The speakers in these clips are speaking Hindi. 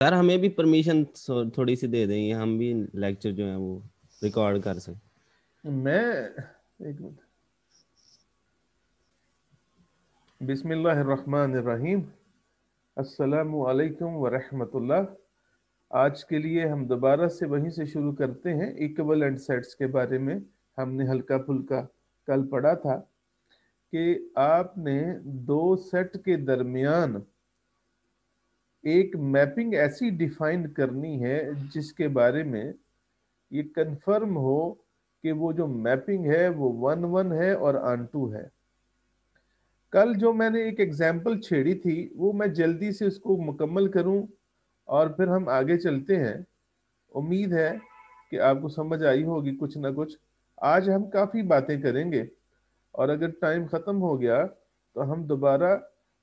सर हमें भी परमिशन थोड़ी सी दे देंगे, हम भी लेक्चर जो है वो रिकॉर्ड कर सकें। मैं एक मिनट। बिस्मिल्लाहिर्रहमानिर्रहीम। अस्सलामु अलैकुम व रहमतुल्लाह। आज के लिए हम दोबारा से वहीं से शुरू करते हैं। इक्विवेलेंट सेट्स के बारे में हमने हल्का फुल्का कल पढ़ा था कि आपने दो सेट के दरमियान एक मैपिंग ऐसी डिफाइन करनी है जिसके बारे में ये कंफर्म हो कि वो जो मैपिंग है वो 1 1 है और ऑन टू है। कल जो मैंने एक एग्जाम्पल छेड़ी थी वो मैं जल्दी से उसको मुकम्मल करूं और फिर हम आगे चलते हैं। उम्मीद है कि आपको समझ आई होगी कुछ ना कुछ। आज हम काफ़ी बातें करेंगे और अगर टाइम ख़त्म हो गया तो हम दोबारा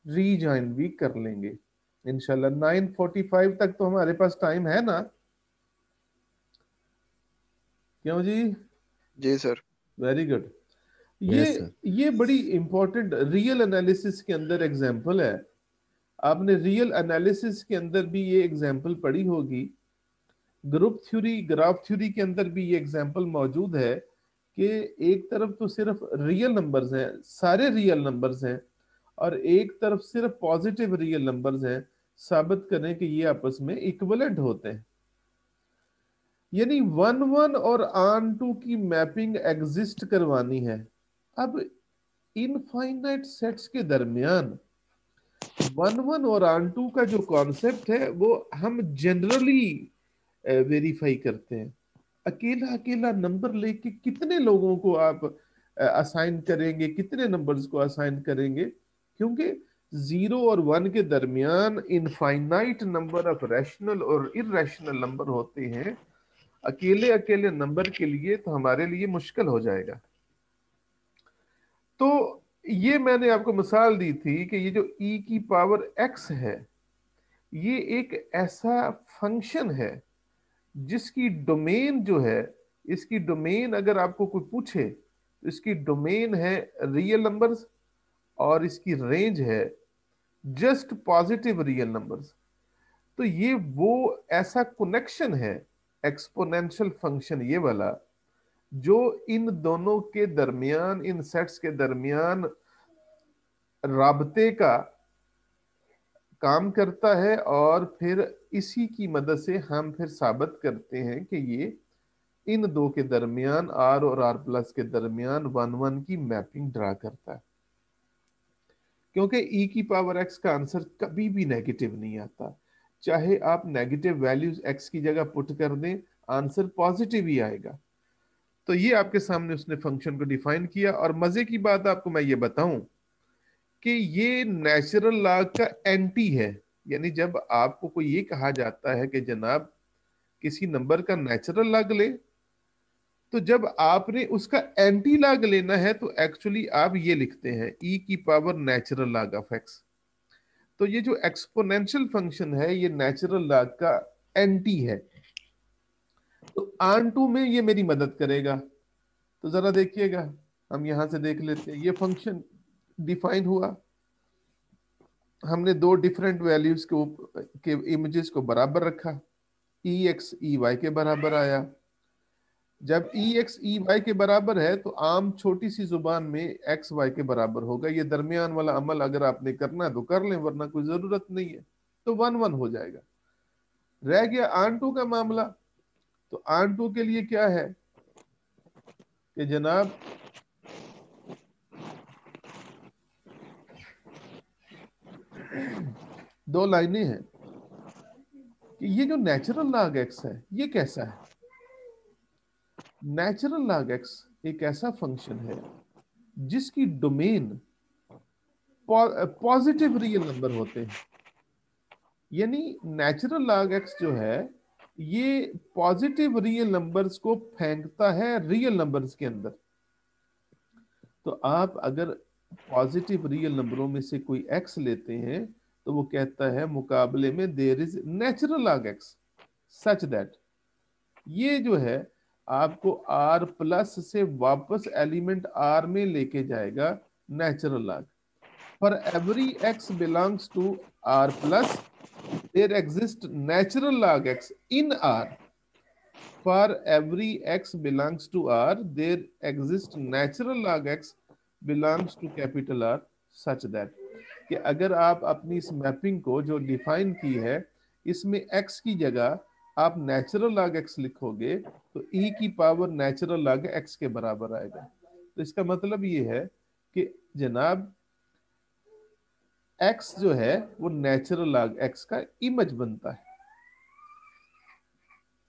रीजॉइन भी कर लेंगे इंशाल्लाह। 9:45 तक तो हमारे पास टाइम है ना, क्यों जी? जी सर। Very good. ये यस सर। ये बड़ी इंपॉर्टेंट रियल एनालिसिस के अंदर एग्जाम्पल है। आपने रियल एनालिसिस के अंदर भी ये एग्जाम्पल पढ़ी होगी। ग्रुप थ्योरी, ग्राफ थ्योरी के अंदर भी ये एग्जाम्पल मौजूद है कि एक तरफ तो सिर्फ रियल नंबर्स हैं, सारे रियल नंबर्स हैं, और एक तरफ सिर्फ पॉजिटिव रियल नंबर्स हैं। साबित करें कि ये आपस में इक्विवेलेंट होते हैं, यानी 1 1 और ऑन टू की मैपिंग एग्जिस्ट करवानी है। अब इनफाइनाइट सेट्स के दरमियान 1 1 और ऑन टू का जो कॉन्सेप्ट है वो हम जनरली वेरीफाई करते हैं। अकेला अकेला नंबर लेके कितने लोगों को आप असाइन करेंगे, कितने नंबर्स को असाइन करेंगे? क्योंकि 0 और 1 के दरमियान इनफाइनाइट नंबर ऑफ रैशनल और इरेशनल नंबर होते हैं। अकेले अकेले नंबर के लिए तो हमारे लिए मुश्किल हो जाएगा। तो ये मैंने आपको मिसाल दी थी कि ये जो e की पावर x है, ये एक ऐसा फंक्शन है जिसकी डोमेन जो है, इसकी डोमेन अगर आपको कोई पूछे तो इसकी डोमेन है रियल नंबर्स और इसकी रेंज है जस्ट पॉजिटिव रियल नंबर्स। तो ये वो ऐसा कनेक्शन है, एक्सपोनेंशियल फंक्शन ये वाला, जो इन दोनों के दरमियान, इन सेट्स के दरमियान राबते का काम करता है। और फिर इसी की मदद से हम फिर साबित करते हैं कि ये इन दो के दरमियान, आर और आर प्लस के दरमियान 1 1 की मैपिंग ड्रा करता है। क्योंकि ई की पावर एक्स का आंसर कभी भी नेगेटिव नहीं आता। चाहे आप नेगेटिव वैल्यूज एक्स की जगह पुट कर दें, आंसर पॉजिटिव ही आएगा। तो ये आपके सामने उसने फंक्शन को डिफाइन किया। और मजे की बात आपको मैं ये बताऊं कि ये नेचुरल लॉ का एंटी है। यानी जब आपको कोई ये कहा जाता है कि जनाब किसी नंबर का नेचुरल लॉग ले, तो जब आपने उसका एंटी लॉग लेना है तो एक्चुअली आप ये लिखते हैं ई की power natural log of x. तो ये जो एक्सपोनेंशियल फंक्शन है ये नेचुरल लॉग का एंटी है। तो आन टू में ये मेरी मदद करेगा। तो जरा देखिएगा, हम यहां से देख लेते हैं। ये फंक्शन डिफाइन हुआ, हमने दो डिफरेंट वैल्यूज के इमेजेस को बराबर रखा। ई एक्स ई वाई के बराबर आया। जब ई एक्स ई वाई के बराबर है तो आम छोटी सी जुबान में एक्स वाई के बराबर होगा। ये दरमियान वाला अमल अगर आपने करना है तो कर लें, वरना कोई जरूरत नहीं है। तो 1 1 हो जाएगा। रह गया आन टू का मामला। तो आन टू के लिए क्या है कि जनाब दो लाइनें हैं कि ये जो नेचुरल लॉग एक्स है ये कैसा है। नेचुरल लॉग एक्स एक ऐसा फंक्शन है जिसकी डोमेन पॉजिटिव रियल नंबर होते हैं। यानी नेचुरल लॉग एक्स जो है ये पॉजिटिव रियल नंबर्स को फेंकता है रियल नंबर्स के अंदर। तो आप अगर पॉजिटिव रियल नंबरों में से कोई एक्स लेते हैं तो वो कहता है मुकाबले में there is natural log x such that ये जो है आपको आर प्लस से वापस एलिमेंट आर में लेके जाएगा natural log. For every x belongs to R plus there exist natural log x in R. For every x belongs to R, there exists natural log x belongs to capital R such that कि अगर आप अपनी इस मैपिंग को जो डिफाइन की है इसमें x की जगह आप नेचुरल log x लिखोगे तो e की पावर नेचुरल log x के बराबर आएगा। तो इसका मतलब ये है कि जनाब x जो है वो नेचुरल log x का इमेज बनता है।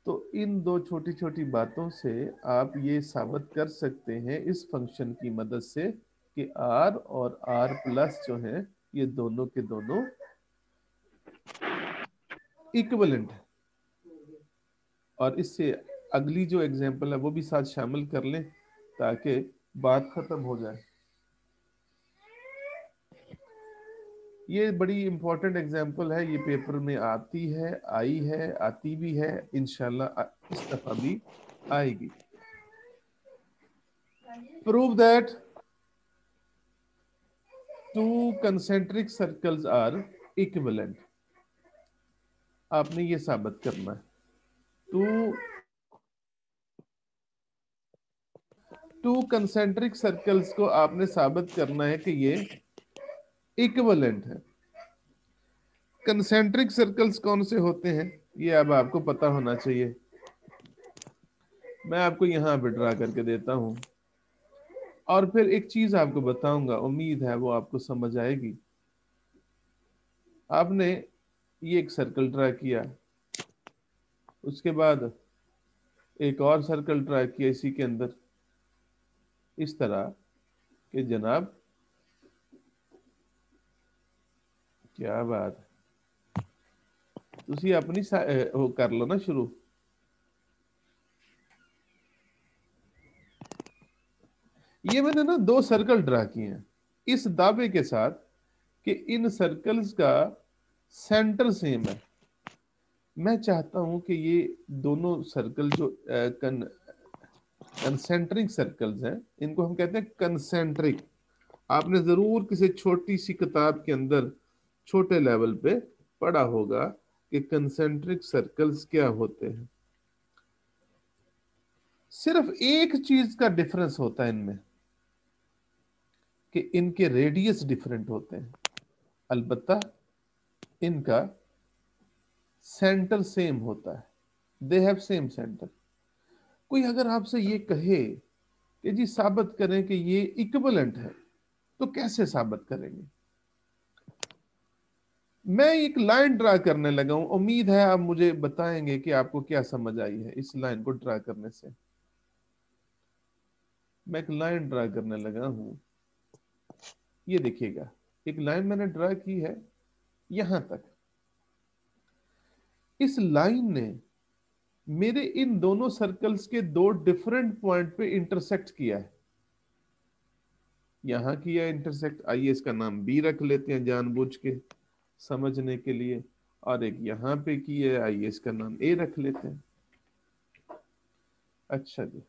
तो इन दो छोटी छोटी बातों से आप ये साबित कर सकते हैं इस फंक्शन की मदद से कि r और r प्लस जो है ये दोनों के दोनों इक्विवेलेंट है। और इससे अगली जो एग्जांपल है वो भी साथ शामिल कर लें ताकि बात खत्म हो जाए। ये बड़ी इंपॉर्टेंट एग्जांपल है, ये पेपर में आती है, आई है, आती भी है, इंशाल्लाह इस दफा भी आएगी। Prove that two concentric circles are equivalent. आपने ये साबित करना है। टू कंसेंट्रिक सर्कल्स को आपने साबित करना है कि ये इक्विवेलेंट है। कंसेंट्रिक सर्कल्स कौन से होते हैं ये अब आपको पता होना चाहिए। मैं आपको यहां पे ड्रा करके देता हूं और फिर एक चीज आपको बताऊंगा, उम्मीद है वो आपको समझ आएगी। आपने ये एक सर्कल ड्रा किया, उसके बाद एक और सर्कल ड्रा किया इसी के अंदर, इस तरह कि जनाब क्या बात है, तुसी अपनी वो कर लो ना शुरू। ये मैंने ना दो सर्कल ड्रा किए हैं इस दावे के साथ कि इन सर्कल्स का सेंटर सेम है। मैं चाहता हूं कि ये दोनों सर्कल जो कंसेंट्रिक सर्कल्स हैं इनको हम कहते हैं कंसेंट्रिक। आपने जरूर किसी छोटी सी किताब के अंदर छोटे लेवल पे पढ़ा होगा कि कंसेंट्रिक सर्कल्स क्या होते हैं। सिर्फ एक चीज का डिफरेंस होता है इनमें कि इनके रेडियस डिफरेंट होते हैं, अलबत्ता इनका सेंटर सेम होता है। They have same centre. कोई अगर आपसे ये कहे कि जी साबित करें कि ये इक्विवेलेंट है तो कैसे साबित करेंगे? मैं एक लाइन ड्रा करने लगा हूं, उम्मीद है आप मुझे बताएंगे कि आपको क्या समझ आई है इस लाइन को ड्रा करने से। मैं एक लाइन ड्रा करने लगा हूं, ये देखिएगा एक लाइन मैंने ड्रा की है यहां तक। इस लाइन ने मेरे इन दोनों सर्कल्स के दो डिफरेंट पॉइंट पे इंटरसेक्ट किया है। यहां किया इंटरसेक्ट, आइए इसका नाम बी रख लेते हैं जानबूझ के समझने के लिए, और एक यहां पे किया, आइए इसका नाम ए रख लेते हैं। अच्छा जी,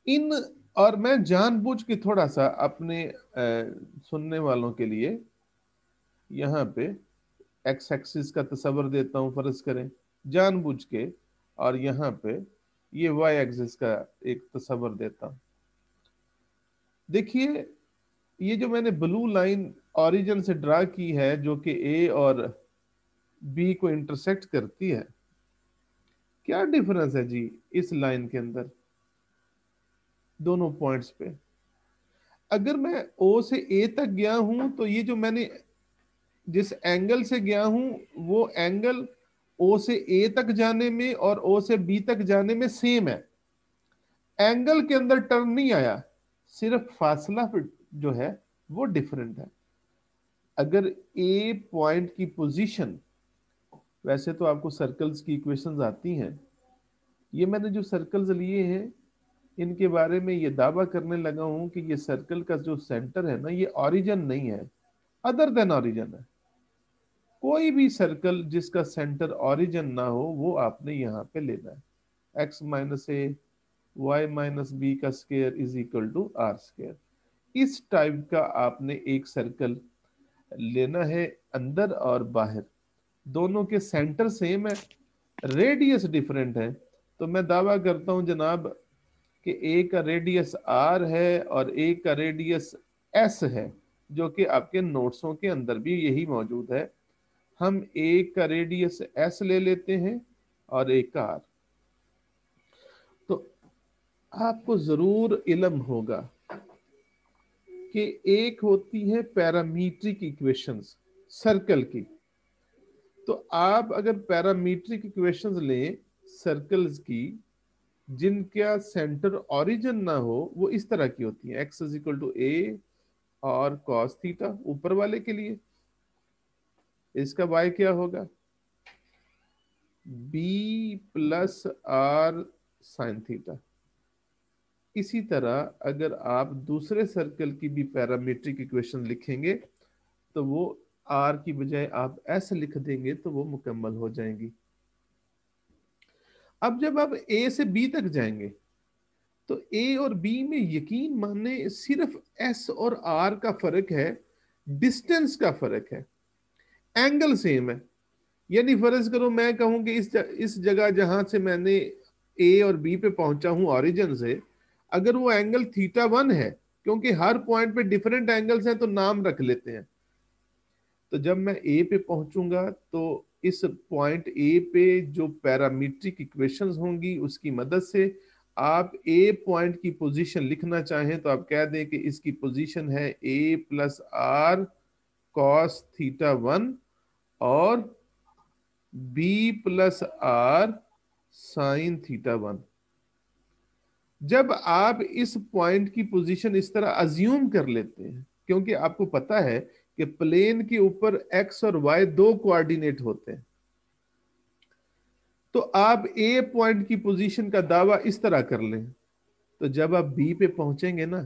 इन और मैं जानबूझ के थोड़ा सा अपने सुनने वालों के लिए यहां पे एक्स एक्सिस का तस्वर देता हूं, फर्ज करें जानबूझ के, और यहां पे ये वाई एक्सिस का एक तस्वर देता हूं। देखिए ये जो मैंने ब्लू लाइन ओरिजिन से ड्रा की है जो कि ए और बी को इंटरसेक्ट करती है, क्या डिफरेंस है जी इस लाइन के अंदर दोनों पॉइंट्स पे? अगर मैं ओ से ए तक गया हूं तो ये जो मैंने जिस एंगल से गया हूं वो एंगल ओ से ए तक जाने में और ओ से बी तक जाने में सेम है। एंगल के अंदर टर्न नहीं आया, सिर्फ फासला जो है वो डिफरेंट है। अगर ए पॉइंट की पोजीशन, वैसे तो आपको सर्कल्स की इक्वेशंस आती हैं, ये मैंने जो सर्कल्स लिए हैं इनके बारे में ये दावा करने लगा हूं कि ये सर्कल का जो सेंटर है ना ये ओरिजिन नहीं है, अदर देन ओरिजिन है। कोई भी सर्कल जिसका सेंटर ओरिजिन ना हो वो आपने यहाँ पे लेना है। X minus a y minus b का square is equal to r square. इस टाइप का आपने एक सर्कल लेना है अंदर और बाहर। दोनों के सेंटर सेम है, रेडियस डिफरेंट है, तो मैं दावा करता हूं जनाब कि ए का रेडियस आर है और ए का रेडियस एस है, जो कि आपके नोट्सों के अंदर भी यही मौजूद है। हम ए का रेडियस एस ले लेते हैं और ए का आर। तो आपको जरूर इल्म होगा कि एक होती है पैरामीट्रिक इक्वेशंस सर्कल की। तो आप अगर पैरामीट्रिक इक्वेशंस लें सर्कल्स की जिनका सेंटर ओरिजिन ना हो, वो इस तरह की होती है, एक्स इज इक्वल टू ए और कॉस थीटा ऊपर वाले के लिए, इसका वाई क्या होगा, b plus r sine theta. इसी तरह अगर आप दूसरे सर्कल की भी पैरामीट्रिक इक्वेशन लिखेंगे तो वो आर की बजाय आप एस लिख देंगे तो वो मुकम्मल हो जाएंगी। अब जब आप ए से बी तक जाएंगे तो ए और बी में यकीन माने सिर्फ एस और आर का फर्क है, डिस्टेंस का फर्क है, एंगल सेम है। यानी फर्ज करो मैं कहूं कि इस जगह जहां से मैंने ए और बी पे पहुंचा हूं ओरिजिन से, अगर वो एंगल थीटा 1 है, क्योंकि हर पॉइंट पे डिफरेंट एंगल्स हैं तो नाम रख लेते हैं, तो जब मैं ए पे पहुंचूंगा तो इस पॉइंट ए पे जो पैरामीट्रिक इक्वेशंस होंगी उसकी मदद से आप ए पॉइंट की पोजीशन लिखना चाहें तो आप कह दें कि इसकी पोजीशन है a plus r cos theta 1 और b plus r sine theta 1। जब आप इस पॉइंट की पोजीशन इस तरह अज्यूम कर लेते हैं, क्योंकि आपको पता है कि प्लेन के ऊपर एक्स और वाई दो कोऑर्डिनेट होते हैं, तो आप ए पॉइंट की पोजीशन का दावा इस तरह कर लें, तो जब आप बी पे पहुंचेंगे ना,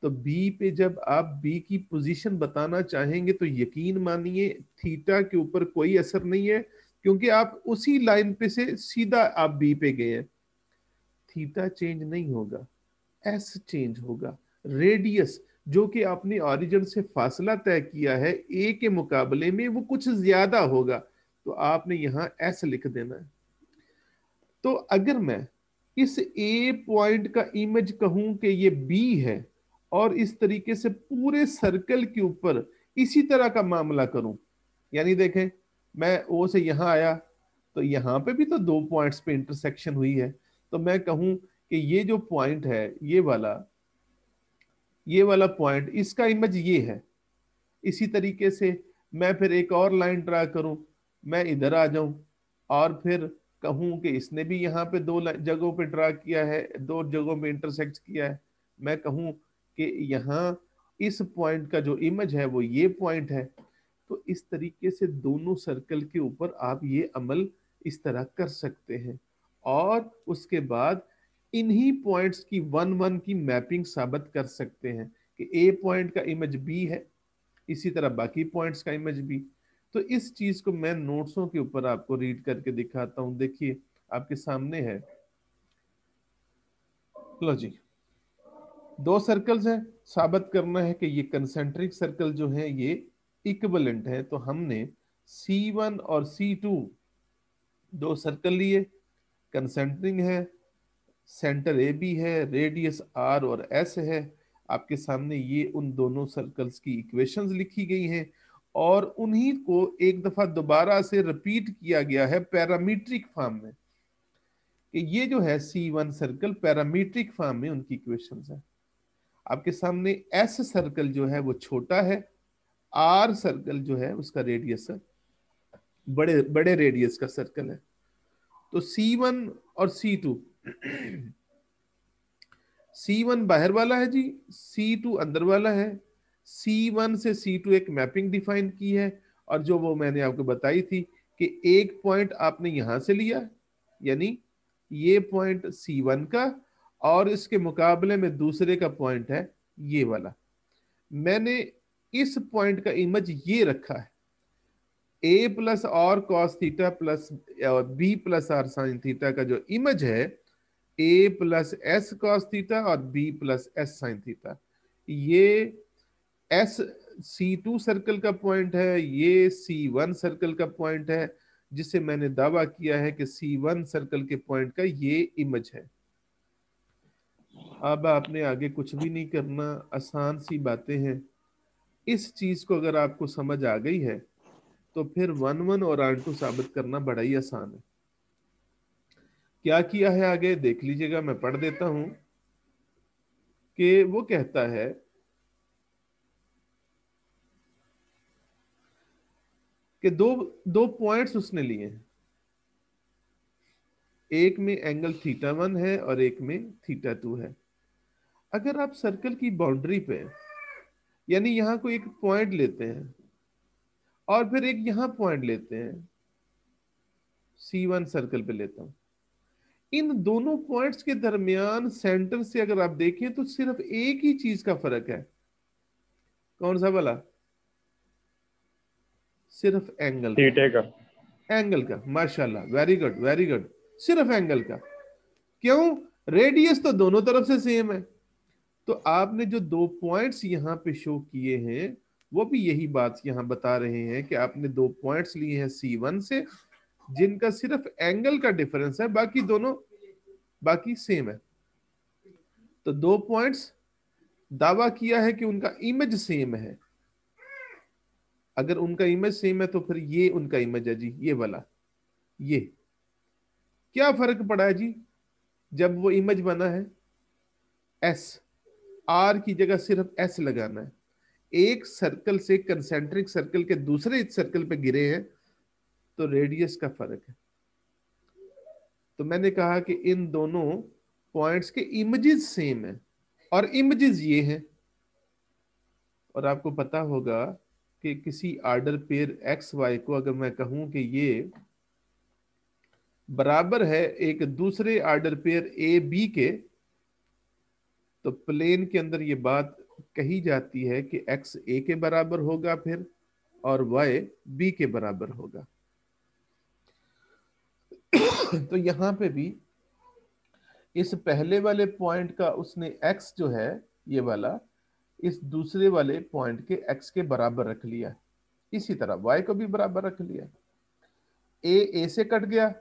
तो बी पे जब आप बी की पोजीशन बताना चाहेंगे तो यकीन मानिए थीटा के ऊपर कोई असर नहीं है, क्योंकि आप उसी लाइन पे से सीधा आप बी पे गए हैं। थीटा चेंज नहीं होगा, एस चेंज होगा, रेडियस जो कि आपने ओरिजिन से फासला तय किया है ए के मुकाबले में वो कुछ ज्यादा होगा, तो आपने यहां एस लिख देना है। तो अगर मैं इस ए पॉइंट का इमेज कहूं कि ये बी है और इस तरीके से पूरे सर्कल के ऊपर इसी तरह का मामला करूं, यानी देखें मैं ओ से यहां आया तो यहां पे भी तो दो पॉइंट्स पे इंटरसेक्शन हुई है, तो मैं कहूं कि ये जो पॉइंट है ये वाला पॉइंट इसका इमेज ये है। इसी तरीके से मैं फिर एक और लाइन ड्रा करूं, मैं इधर आ जाऊं और फिर कहूं कि इसने भी यहाँ पे दो जगहों पे ड्रा किया है, दो जगहों पे इंटरसेक्ट किया है, मैं कहूं कि यहाँ इस पॉइंट का जो इमेज है वो ये पॉइंट है। तो इस तरीके से दोनों सर्कल के ऊपर आप ये अमल इस तरह कर सकते हैं और उसके बाद इन्हीं पॉइंट्स की वन वन की मैपिंग साबित कर सकते हैं कि ए पॉइंट का इमेज बी है, इसी तरह बाकी पॉइंट्स का इमेज भी। तो इस चीज को मैं नोट्सों के ऊपर आपको रीड करके दिखाता हूं, देखिए आपके सामने है। लो जी, दो सर्कल्स हैं, साबित करना है कि ये कंसेंट्रिक सर्कल जो है ये इक्विवेलेंट है, तो हमने C1 और C2 दो सर्कल लिए, कंसेंट्रिक है, सेंटर ए बी है, रेडियस आर और एस है। आपके सामने ये उन दोनों सर्कल्स की इक्वेशंस लिखी गई हैं और उन्हीं को एक दफा दोबारा से रिपीट किया गया है पैरामीट्रिक फॉर्म में, कि ये जो है C1 सर्कल पैरामीट्रिक फॉर्म में उनकी इक्वेशंस है। आपके सामने एस सर्कल जो है वो छोटा है, आर सर्कल जो है उसका रेडियस है, बड़े बड़े रेडियस का सर्कल है। तो C1 और C2, C1 बाहर वाला है जी, C2 अंदर वाला है। C1 से C2 एक मैपिंग डिफाइन की है और जो वो मैंने आपको बताई थी कि एक पॉइंट आपने यहां से लिया, यानी ये पॉइंट C1 का और इसके मुकाबले में दूसरे का पॉइंट है ये वाला। मैंने इस पॉइंट का इमेज ये रखा है, a plus r cos theta plus b plus r sine theta का जो इमेज है a plus s cos theta और b plus s sine theta. ये एस C2 सर्कल का पॉइंट है, ये C1 सर्कल का पॉइंट है, जिसे मैंने दावा किया है कि C1 सर्कल के पॉइंट का ये इमेज है। अब आपने आगे कुछ भी नहीं करना, आसान सी बातें हैं। इस चीज को अगर आपको समझ आ गई है तो फिर 1 1 और R2 साबित करना बड़ा ही आसान है। क्या किया है आगे देख लीजिएगा, मैं पढ़ देता हूं कि वो कहता है कि दो दो पॉइंट्स उसने लिए हैं, एक में एंगल θ1 है और एक में θ2 है। अगर आप सर्कल की बाउंड्री पे, यानी यहां कोई एक पॉइंट लेते हैं और फिर एक यहां पॉइंट लेते हैं, C1 सर्कल पे लेता हूं, इन दोनों पॉइंट्स के दरमियान सेंटर से अगर आप देखें तो सिर्फ एक ही चीज का फर्क है। कौन सा वाला? सिर्फ एंगल का। थीटे का। एंगल का, माशाल्लाह, वेरी गुड वेरी गुड। सिर्फ एंगल का। क्यों? रेडियस तो दोनों तरफ से सेम है। तो आपने जो दो पॉइंट्स यहां पे शो किए हैं वो भी यही बात यहां बता रहे हैं कि आपने दो पॉइंट्स लिए हैं C1 से, जिनका सिर्फ एंगल का डिफरेंस है, बाकी दोनों बाकी सेम है। तो दो पॉइंट्स, दावा किया है कि उनका इमेज सेम है। अगर उनका इमेज सेम है तो फिर ये उनका इमेज है जी, ये वाला। ये क्या फर्क पड़ा है जी जब वो इमेज बना है? एस, आर की जगह सिर्फ एस लगाना है। एक सर्कल से कंसेंट्रिक सर्कल के दूसरे सर्कल पे गिरे हैं तो रेडियस का फर्क है। तो मैंने कहा कि इन दोनों पॉइंट्स के इमेजेस सेम है और इमेजेस ये हैं। और आपको पता होगा कि किसी आर्डर पेयर एक्स वाई को अगर मैं कहूं कि ये बराबर है एक दूसरे आर्डर पेयर ए बी के, तो प्लेन के अंदर ये बात कही जाती है कि एक्स ए के बराबर होगा फिर, और वाई बी के बराबर होगा। तो यहां पे भी इस पहले वाले पॉइंट का उसने एक्स जो है ये वाला, इस दूसरे वाले पॉइंट के एक्स के बराबर रख लिया। इसी तरह वाई को भी बराबर रख लिया। ए से कट गया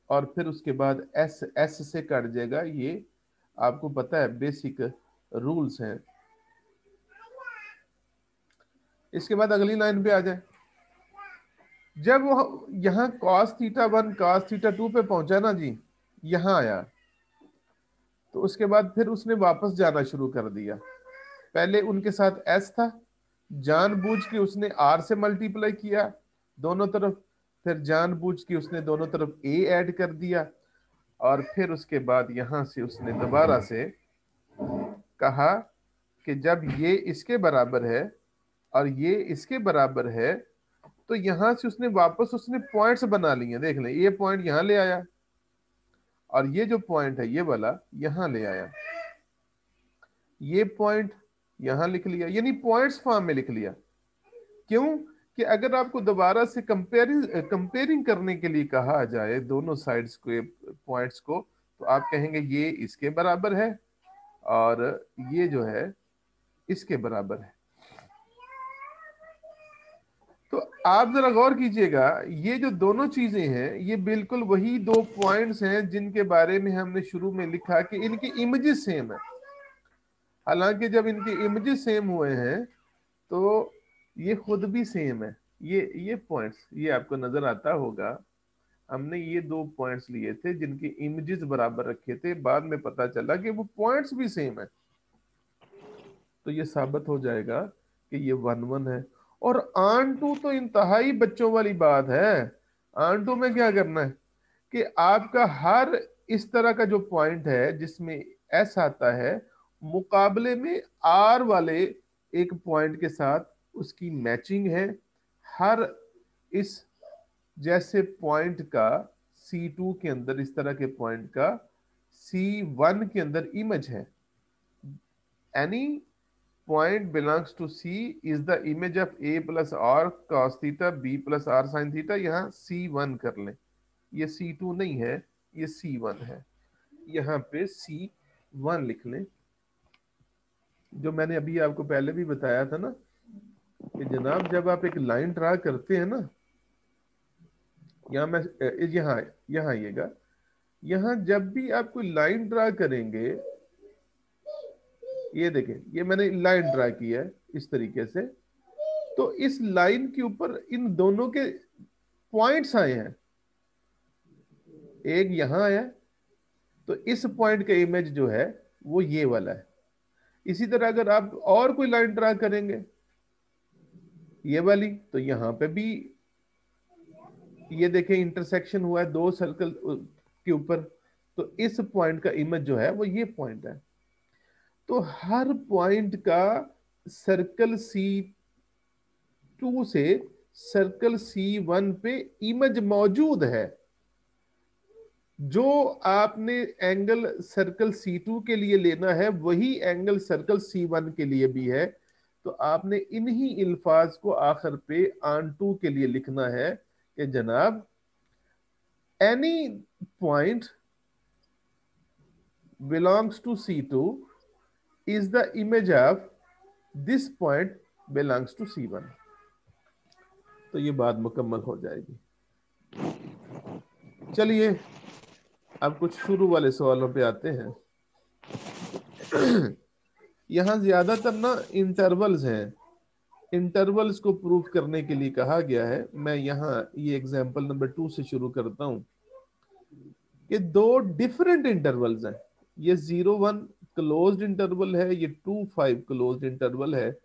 और फिर उसके बाद एस एस से कट जाएगा। ये आपको पता है बेसिक रूल्स हैं। इसके बाद अगली लाइन पे आ जाए। जब वो यहां cos θ1 cos θ2 पे पहुंचा ना जी, यहां आया, तो उसके बाद फिर उसने वापस जाना शुरू कर दिया। पहले उनके साथ एस था, जानबूझ के उसने आर से मल्टीप्लाई किया दोनों तरफ, फिर जानबूझ के उसने दोनों तरफ ए ऐड कर दिया, और फिर उसके बाद यहां से उसने दोबारा से कहा कि जब ये इसके बराबर है और ये इसके बराबर है, तो यहां से उसने वापस उसने पॉइंट्स बना लिए। देख लें, ये पॉइंट यहां ले आया और ये जो पॉइंट है ये वाला यहां ले आया, ये पॉइंट यहां लिख लिया, यानी पॉइंट्स फॉर्म में लिख लिया। क्यों? कि अगर आपको दोबारा से कंपेयरिंग करने के लिए कहा जाए दोनों साइड्स के पॉइंट्स को, तो आप कहेंगे ये इसके बराबर है और ये जो है इसके बराबर है। तो आप जरा गौर कीजिएगा, ये जो दोनों चीजें हैं ये बिल्कुल वही दो पॉइंट्स हैं जिनके बारे में हमने शुरू में लिखा कि इनकी इमेजेस सेम है। हालांकि जब इनके इमेजेस सेम हुए हैं तो ये खुद भी सेम है। ये पॉइंट्स ये आपको नजर आता होगा, हमने ये दो पॉइंट्स लिए थे जिनके इमेजेस बराबर रखे थे, बाद में पता चला कि वो पॉइंट्स भी सेम है। तो ये साबित हो जाएगा कि ये 1 1 है। और आन टू तो इंतहाई बच्चों वाली बात है। आन टू में क्या करना है कि आपका हर इस तरह का जो पॉइंट है जिसमें एस आता है, मुकाबले में आर वाले एक पॉइंट के साथ उसकी मैचिंग है। हर इस जैसे पॉइंट का C2 के अंदर, इस तरह के पॉइंट का C1 के अंदर इमेज है। Any point belongs to C is the image of A plus R cos theta B plus R sin theta। यहाँ C1 कर लें, ये C2 नहीं है, ये C1 है। यहाँ पे C1 लिख लें, जो मैंने अभी आपको पहले भी बताया था ना कि जनाब जब आप एक लाइन ड्रा करते हैं ना, यहाँ मैं यहाँ यहाँ आइएगा, यहाँ जब भी आप कोई लाइन ड्रा करेंगे, ये देखें, ये मैंने लाइन ड्रा की है इस तरीके से, तो इस लाइन के ऊपर इन दोनों के पॉइंट्स आए हैं, एक यहां आया, तो इस पॉइंट का इमेज जो है वो ये वाला है। इसी तरह अगर आप और कोई लाइन ड्रा करेंगे ये वाली, तो यहां पे भी ये देखें इंटरसेक्शन हुआ है दो सर्कल के ऊपर, तो इस पॉइंट का इमेज जो है वो ये पॉइंट है। तो हर पॉइंट का सर्कल C2 से सर्कल C1 पे इमेज मौजूद है। जो आपने एंगल सर्कल C2 के लिए लेना है वही एंगल सर्कल C1 के लिए भी है। तो आपने इन्हीं अल्फाज को आखिर पे ऑन टू के लिए लिखना है कि जनाब any point belongs to C2 is the image of this point belongs to C1। तो ये बात मुकम्मल हो जाएगी। चलिए अब कुछ शुरू वाले सवालों पे आते हैं। यहां ज्यादातर ना इंटरवल्स हैं, इंटरवल्स को प्रूव करने के लिए कहा गया है। मैं यहाँ ये एग्जांपल नंबर 2 से शुरू करता हूं कि दो डिफरेंट इंटरवल्स हैं। ये 0-1 क्लोज्ड इंटरवल है, ये 2-5 क्लोज्ड इंटरवल है।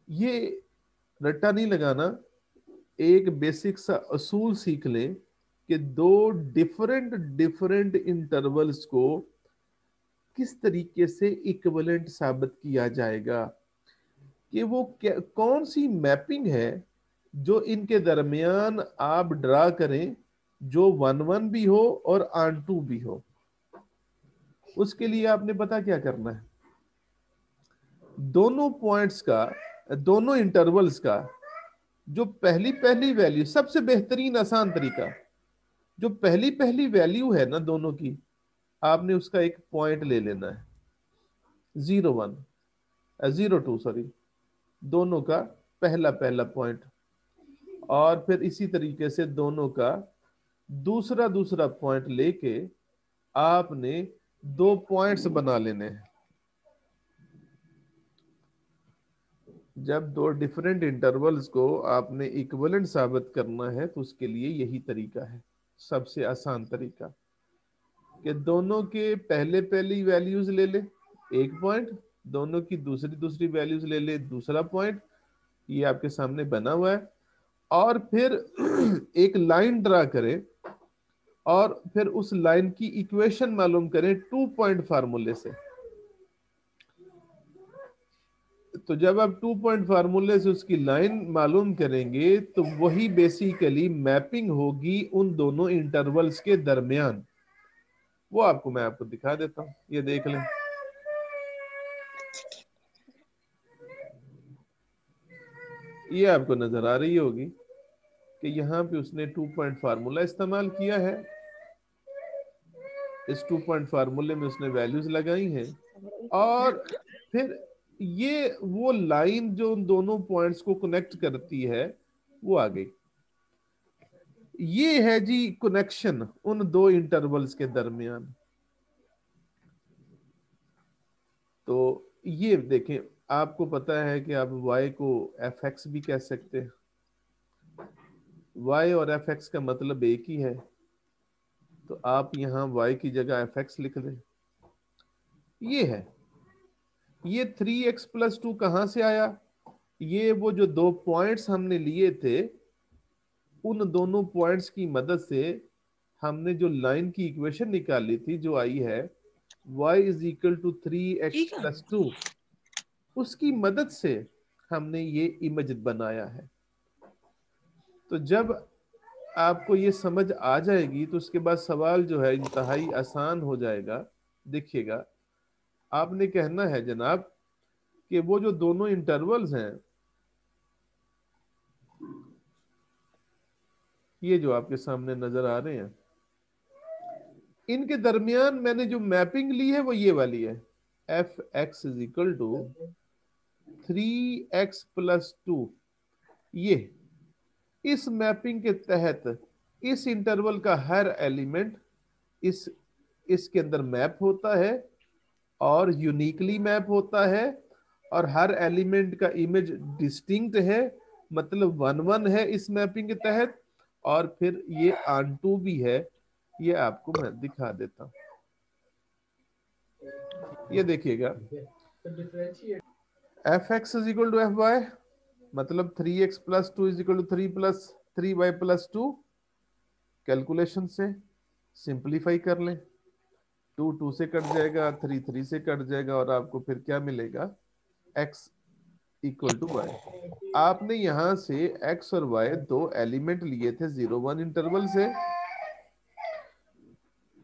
ये रट्टा नहीं लगाना, एक बेसिक सा असूल सीख लें कि दो डिफरेंट इंटरवल्स को किस तरीके से इक्विवेलेंट साबित किया जाएगा, कि वो कौन सी मैपिंग है जो इनके दरमियान आप ड्रा करें जो 1-1 भी हो और ऑन टू भी हो। उसके लिए आपने पता क्या करना है, दोनों पॉइंट्स का, दोनों इंटरवल्स का जो पहली पहली वैल्यू, सबसे बेहतरीन आसान तरीका, जो पहली पहली वैल्यू है ना दोनों की, आपने उसका एक पॉइंट ले लेना है, 0-1 0-2 सॉरी, दोनों का पहला पहला पॉइंट, और फिर इसी तरीके से दोनों का दूसरा दूसरा पॉइंट लेके आपने दो पॉइंट्स बना लेने हैं। जब दो डिफरेंट इंटरवल्स को आपने इक्विवेलेंट साबित करना है तो उसके लिए यही तरीका है, सबसे आसान तरीका, कि दोनों के पहले पहली वैल्यूज ले ले एक पॉइंट, दोनों की दूसरी दूसरी वैल्यूज ले ले दूसरा पॉइंट, ये आपके सामने बना हुआ है। और फिर एक लाइन ड्रा करें और फिर उस लाइन की इक्वेशन मालूम करें 2 पॉइंट फार्मूले से। तो जब आप 2 पॉइंट फार्मूले से उसकी लाइन मालूम करेंगे तो वही बेसिकली मैपिंग होगी उन दोनों इंटरवल्स के दरमियान। वो आपको मैं आपको दिखा देता हूं, ये देख लें। ये आपको नजर आ रही होगी कि यहाँ पे उसने 2 पॉइंट फार्मूला इस्तेमाल किया है। इस 2 पॉइंट फार्मूले में उसने वैल्यूज लगाई हैं और फिर ये वो लाइन जो उन दोनों पॉइंट्स को कनेक्ट करती है वो आ गई। ये है जी कनेक्शन उन दो इंटरवल्स के दरमियान। तो ये देखें, आपको पता है कि आप y को fx भी कह सकते हैं, y और fx का मतलब एक ही है, तो आप यहां y की जगह fx लिख दें। ये है, ये 3x+2 कहां से आया, ये वो जो दो पॉइंट्स हमने लिए थे उन दोनों पॉइंट्स की मदद से हमने जो लाइन की इक्वेशन निकाली थी जो आई है y = 3x+2, उसकी मदद से हमने ये इमेज बनाया है। तो जब आपको ये समझ आ जाएगी तो उसके बाद सवाल जो है इंतहाई आसान हो जाएगा। देखिएगा, आपने कहना है जनाब कि वो जो दोनों इंटरवल्स हैं, ये जो आपके सामने नजर आ रहे हैं, इनके दरमियान मैंने जो मैपिंग ली है वो ये वाली है, fx = 3x+2, ये इस मैपिंग के तहत इस इंटरवल का हर एलिमेंट इसके अंदर मैप होता है और यूनिकली मैप होता है, और हर एलिमेंट का इमेज डिस्टिंक्ट है, मतलब 1 1 है इस मैपिंग के तहत, और फिर ये ऑन टू भी है। ये आपको मैं दिखा देता हूं, ये देखिएगा, f(x) is equal to f(y), मतलब 3x+2 is equal to 3y+2। Calculation से सिंप्लीफाई कर लें, 2 2 से कट जाएगा, 3 3 से कट जाएगा, और आपको फिर क्या मिलेगा, x इक्वल टू वाई। आपने यहां से x और y दो एलिमेंट लिए थे 0 1 इंटरवल से,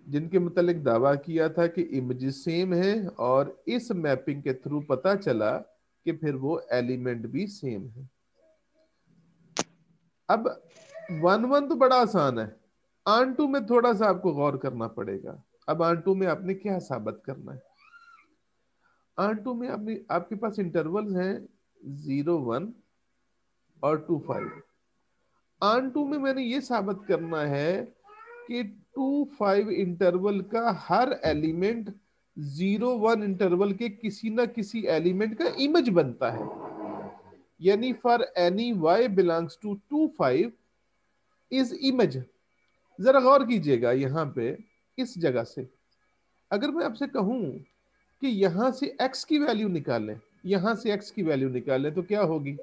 जिनके मुतालिक दावा किया था कि इमेजेस सेम है, और इस मैपिंग के थ्रू पता चला कि फिर वो एलिमेंट भी सेम है। अब 1 1 तो बड़ा आसान है, ऑन टू में थोड़ा सा आपको गौर करना पड़ेगा। अब ऑन टू में आपने क्या साबित करना है? ऑन टू में आपके पास इंटरवल्स हैं 0 1 और 2 5। ऑन टू में मैंने ये साबित करना है कि 2 5 इंटरवल का हर एलिमेंट 0 1 इंटरवल के किसी ना किसी एलिमेंट का इमेज बनता है। यानी for any y belongs to 2 5 is image. जरा गौर कीजिएगा यहां पे, इस जगह से अगर मैं आपसे कहूं कि यहां से x की वैल्यू निकालें, यहां से x की वैल्यू निकालें, तो क्या होगी,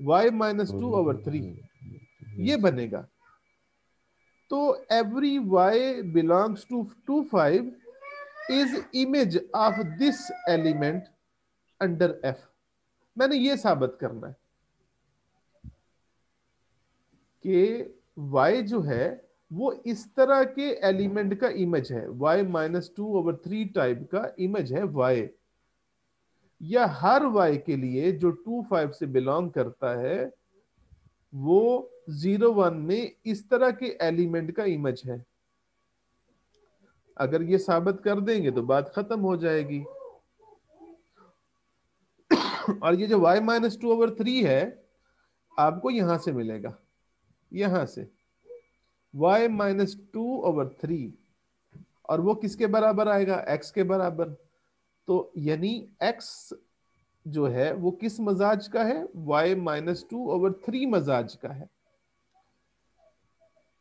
y-2/3 ये बनेगा। तो every y belongs to 2 5 is image of this element under f। मैंने ये साबित करना है कि y जो है वो इस तरह के एलिमेंट का इमेज है, y-2/3 टाइप का इमेज है y, या हर y के लिए जो 2 5 से बिलोंग करता है वो 0 1 में इस तरह के एलिमेंट का इमेज है। अगर ये साबित कर देंगे तो बात खत्म हो जाएगी। और ये जो y-2/3 है आपको यहां से मिलेगा, यहां से y-2/3, और वो किसके बराबर आएगा, x के बराबर। तो यानी x जो है वो किस मजाज का है, y-2/3 मजाज का है।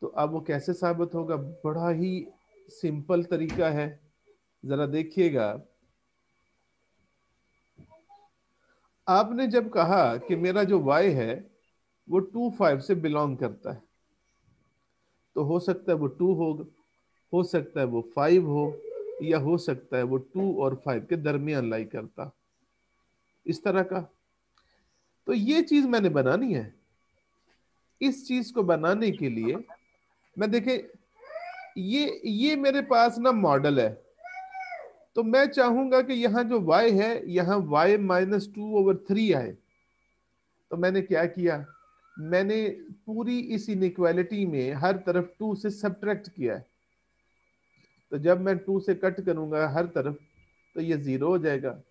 तो अब वो कैसे साबित होगा, बड़ा ही सिंपल तरीका है, जरा देखिएगा। आपने जब कहा कि मेरा जो y है वो 2 5 से बिलोंग करता है, तो हो सकता है वो 2 हो सकता है वो 5 हो, या हो सकता है वो 2 और 5 के दरमियान लाई करता, इस तरह का। तो ये चीज मैंने बनानी है। इस चीज को बनाने के लिए मैं देखे, ये मेरे पास ना मॉडल है, तो मैं चाहूंगा कि यहाँ जो y है यहाँ y-2/3 आए। तो मैंने क्या किया, मैंने पूरी इस इनइक्वालिटी में हर तरफ 2 से सब्ट्रैक्ट किया है। तो जब मैं 2 से कट करूंगा हर तरफ तो ये 0 हो जाएगा,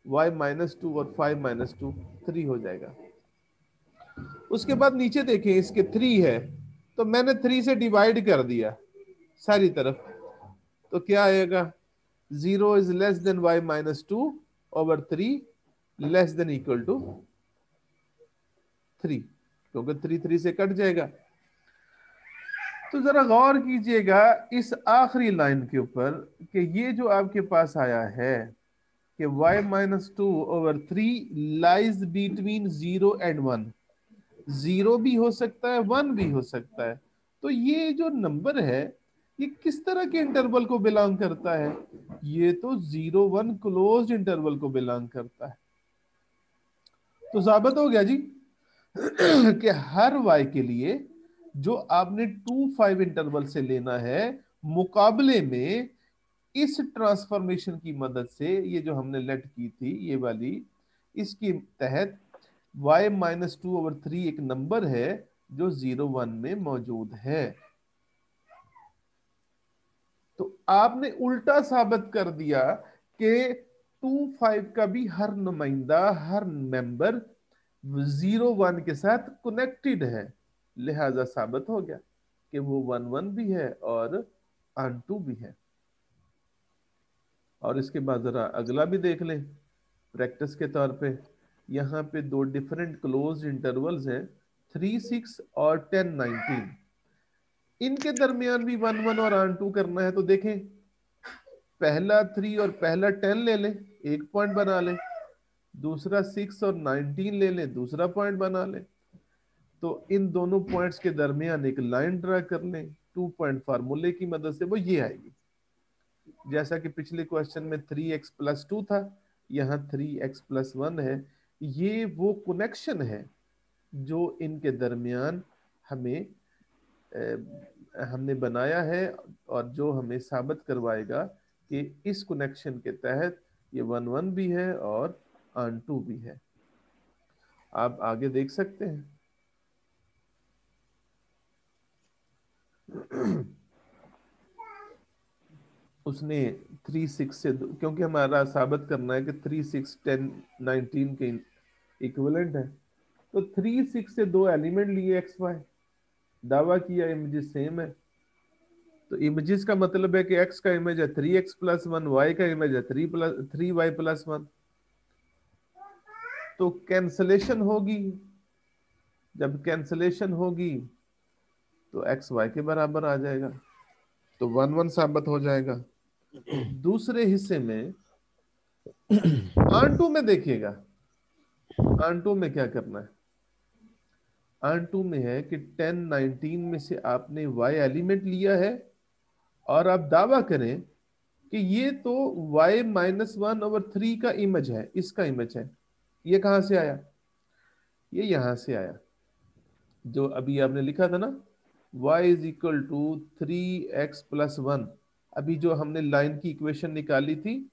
y-2 और 5-2 3 हो जाएगा। उसके बाद नीचे देखें, इसके 3 है, तो मैंने 3 से डिवाइड कर दिया सारी तरफ, तो क्या आएगा, 0 is less than y-2/3 less than equal to 3, क्योंकि 3 3 से कट जाएगा। तो जरा गौर कीजिएगा इस आखिरी लाइन के ऊपर कि ये जो आपके पास आया है कि y-2/3 लाइज बिटवीन 0 एंड 1। 0 भी हो सकता है 1 भी हो सकता है। तो ये जो नंबर है ये किस तरह के इंटरवल को बिलोंग करता है, ये तो 0 1 क्लोज्ड इंटरवल को बिलोंग करता है। तो साबित हो गया जी कि हर y के लिए जो आपने 2 5 इंटरवल से लेना है, मुकाबले में इस ट्रांसफॉर्मेशन की मदद से, ये जो हमने लेट की थी ये वाली, इसके तहत y-2/3 एक नंबर है जो 0 1 में मौजूद है। तो आपने उल्टा साबित कर दिया कि 25 का भी हर नुमाइंदा, हर मेंबर 01 के साथ कनेक्टेड है, लिहाजा साबित हो गया कि वो 11 भी है और ऑन2 भी है। और इसके बाद जरा अगला भी देख लें प्रैक्टिस के तौर पे। यहाँ पे दो डिफरेंट क्लोज इंटरवल्स हैं, 3, 6 और 10, 19। इनके दरमियान भी 11 और ऑन2 करना है, तो देखें पहला 3 और पहला 10 ले लें, एक पॉइंट बना लें, दूसरा 6 और 19 ले लें, दूसरा पॉइंट बना लें। तो इन दोनों पॉइंट्स के दरमियान एक लाइन ड्रा कर लें 2 पॉइंट फार्मूले की मदद से, वो ये आएगी। जैसा कि पिछले क्वेश्चन में 3x+2 था, यहाँ 3x+1 है। ये वो कनेक्शन है जो इनके दरमियान हमने बनाया है और जो हमें साबित करवाएगा कि इस कनेक्शन के तहत ये 11 भी है और ऑन2 भी है। आप आगे देख सकते हैं। उसने 3, 6 से क्योंकि हमारा साबित करना है कि 3, 6, 10, 19 के इक्विवेलेंट है, तो 3, 6 से दो एलिमेंट लिए एक्स वाई, दावा किया इमेजेस सेम है। तो इमेजेस का मतलब है कि एक्स का इमेज है 3x+1, वाई का इमेज है 3y+1। तो कैंसलेशन होगी, जब कैंसलेशन होगी तो एक्स वाई के बराबर आ जाएगा, तो 1 1 साबित हो जाएगा। दूसरे हिस्से में ऑन2 में देखिएगा, ऑन2 में क्या करना है। ऑन2 में है कि 10, 19 में से आपने y एलिमेंट लिया है और आप दावा करें कि ये तो y-1/3 का इमेज है, इसका इमेज है। ये कहां से आया? ये यहां से आया, जो अभी आपने लिखा था ना, y = 3x+1। अभी जो हमने लाइन की इक्वेशन निकाली थी,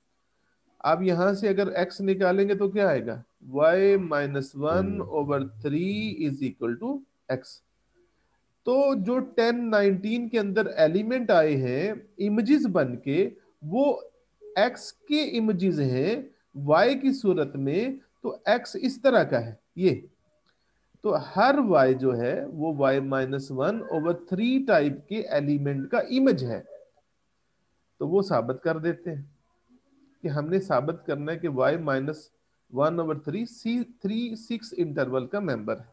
अब यहां से अगर x निकालेंगे तो क्या आएगा? y-1/3 = x। तो जो 10, 19 के अंदर एलिमेंट आए हैं इमेजेस बन के, वो x के इमेजेस हैं y की सूरत में, तो x इस तरह का है ये। तो हर y जो है वो y-1/3 टाइप के एलिमेंट का इमेज है। तो वो साबित कर देते हैं कि हमने साबित करना है कि y-1/3 3, 6 इंटरवल का मेंबर है।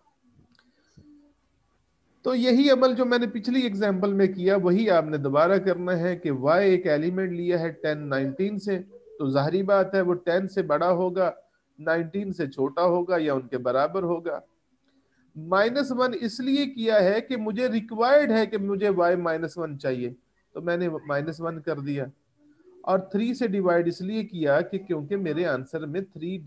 तो यही अमल जो मैंने पिछली एग्जांपल में किया वही आपने दोबारा करना है कि y एक एलिमेंट लिया है 10, 19 से, तो जाहिर बात है वो 10 से बड़ा होगा, 19 से छोटा होगा या उनके बराबर होगा। -1 इसलिए किया है कि मुझे रिक्वायर्ड है कि मुझे y-1 चाहिए, तो मैंने -1 कर दिया। और 3 से डिवाइड इसलिए किया कि क्योंकि मेरे आंसर में 3